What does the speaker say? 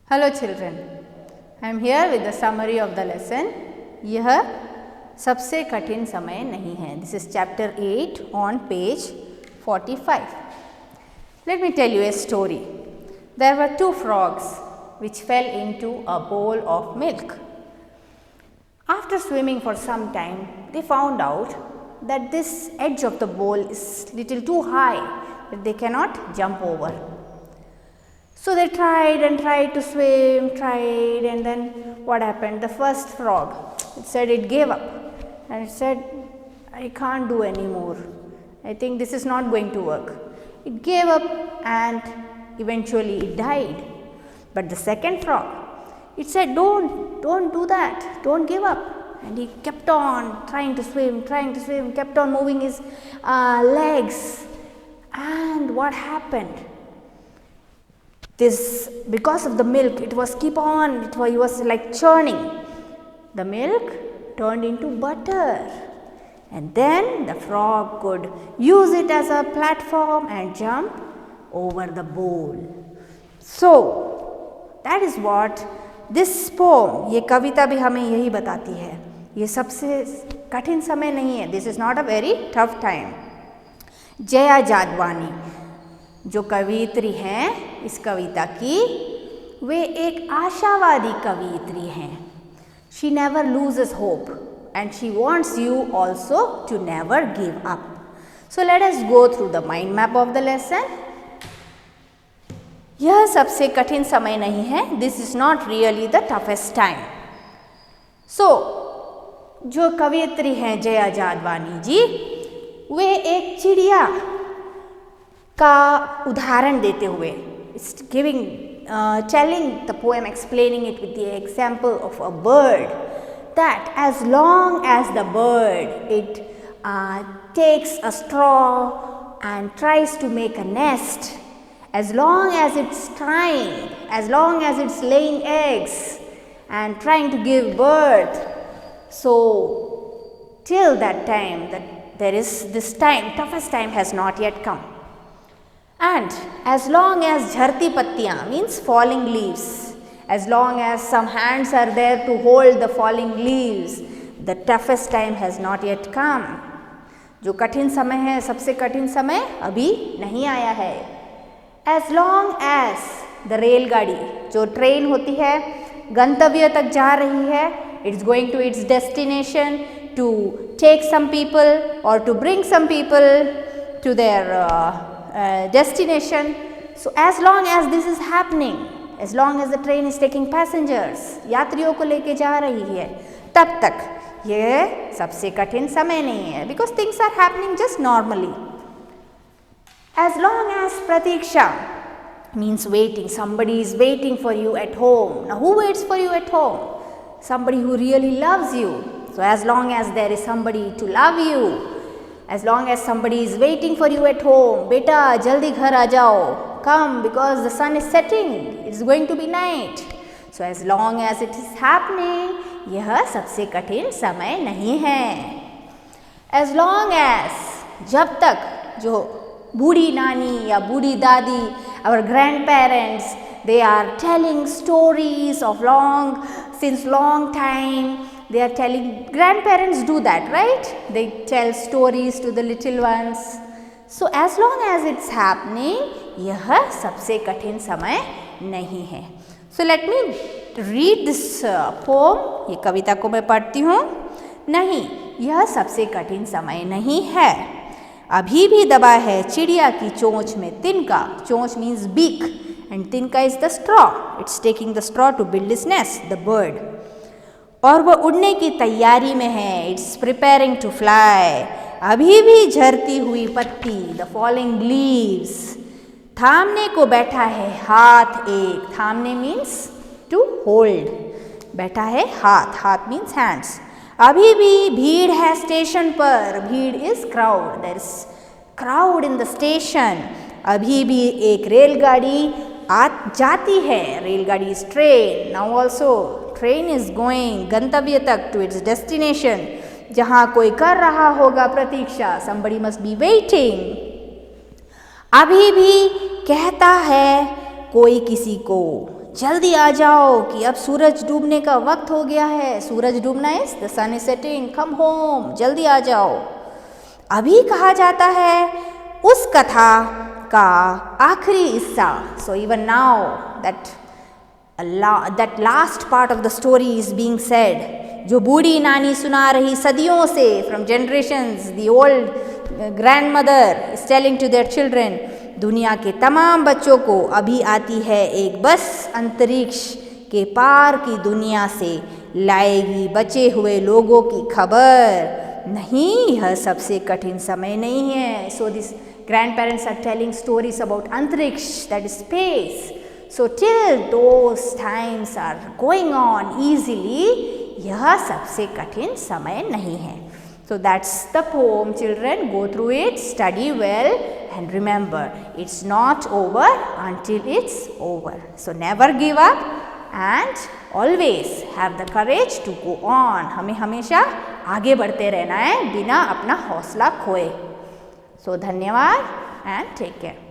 Hello children, I am here with the summary of the lesson. यह सबसे कठिन समय नहीं है. This is chapter 8 on page 45. Let me tell you a story. There were two frogs which fell into a bowl of milk. After swimming for some time, they found out that this edge of the bowl is little too high that they cannot jump over. So they tried and tried to swim, and then what happened? The first frog, it gave up and it said, I can't do anymore. I think this is not going to work. It gave up and eventually it died. But the second frog, it said, don't do that, don't give up. And he kept on trying to swim, kept on moving his legs. And what happened? Because of the milk, he was like churning. The milk turned into butter. And then the frog could use it as a platform and jump over the bowl. So, that is what this poem, ये कविता भी हमें यही बताती है. ये सबसे कठिन समय नहीं है. This is not a very tough time. Jaya Jadwani जो कवियत्री हैं इस कविता की, वे एक आशावादी कवियत्री हैं. She never loses hope and she wants you also to never give up. So let us go through the mind map of the lesson. यह सबसे कठिन समय नहीं है. This is not really the toughest time. So जो कवियत्री हैं जया जादवानी जी, वे एक चिड़िया का उदाहरण देते हुए telling the poem, explaining it with the example of a bird, that as long as the bird takes a straw and tries to make a nest, as long as it's trying, as long as it's laying eggs and trying to give birth, so till that time, that there is this time, toughest time has not yet come. And as long as jharti pattiyan means falling leaves, as long as some hands are there to hold the falling leaves, the toughest time has not yet come. जो कठिन समय है, सबसे कठिन समय अभी नहीं आया है. As long as the रेलगाड़ी, जो ट्रेन होती है, गंतव्य तक जा रही है, it's going to its destination to take some people or to bring some people to their destination. So as long as this is happening, as long as the train is taking passengers, यात्रियों को लेके जा रही है, तब तक ये सबसे कठिन समय नहीं है, because things are happening just normally. As long as pratiksha means waiting, somebody is waiting for you at home. Now who waits for you at home? Somebody who really loves you. So as long as there is somebody to love you, as long as somebody is waiting for you at home, beta jaldi ghar aa jao, come because the sun is setting, it's going to be night. So as long as it is happening, यह सबसे कठिन समय नहीं है. As long as, जब तक जो बूढ़ी नानी या बूढ़ी दादी, our grandparents, they are telling stories of since long time. They are telling, grandparents do that, right? They tell stories to the little ones. So as long as it's happening, यह सबसे कठिन समय नहीं है. So let me read this poem. ये कविता को मैं पढ़ती हूँ. नहीं, यह सबसे कठिन समय नहीं है. अभी भी दबा है चिड़िया की चोंच में तिनका. चोंच means beak and तिनका is the straw. It's taking the straw to build its nest, the bird. और वह उड़ने की तैयारी में है. It's preparing to fly. अभी भी झरती हुई पत्ती, the falling leaves. थामने को बैठा है हाथ एक. थामने means to hold. बैठा है हाथ. हाथ means hands. अभी भी भीड़ है स्टेशन पर. भीड़ is crowd. There is crowd in the station. अभी भी एक रेलगाड़ी जाती है. रेलगाड़ी is train. Now also train is going गंतव्य तक to its destination. जहाँ कोई कर रहा होगा प्रतीक्षा. Somebody must be waiting. अभी भी कहता है कोई किसी को. जल्दी आ जाओ कि अब सूरज डूबने का वक्त हो गया है। सूरज डूबना is the sun is setting, come home, जल्दी आ जाओ। अभी कहा जाता है उस कथा का आखिरी हिस्सा। So even now that last part of the story is being said, जो बूढ़ी नानी सुना रही सदियों से, from generations, the old grandmother is telling to their children, दुनिया के तमाम बच्चों को अभी आती है एक बस अंतरिक्ष के पार की दुनिया से लाएगी बचे हुए लोगों की खबर। नहीं, यह सबसे कठिन समय नहीं है। So this grandparents are telling stories about अंतरिक्ष, that is space. So till those times are going on easily, यह सबसे कठिन समय नहीं है। So that's the poem, children. Go through it, study well, and remember, it's not over until it's over. So never give up and always have the courage to go on. हमें हमेशा आगे बढ़ते रहना है बिना अपना हौसला खोए। So धन्यवाद and take care.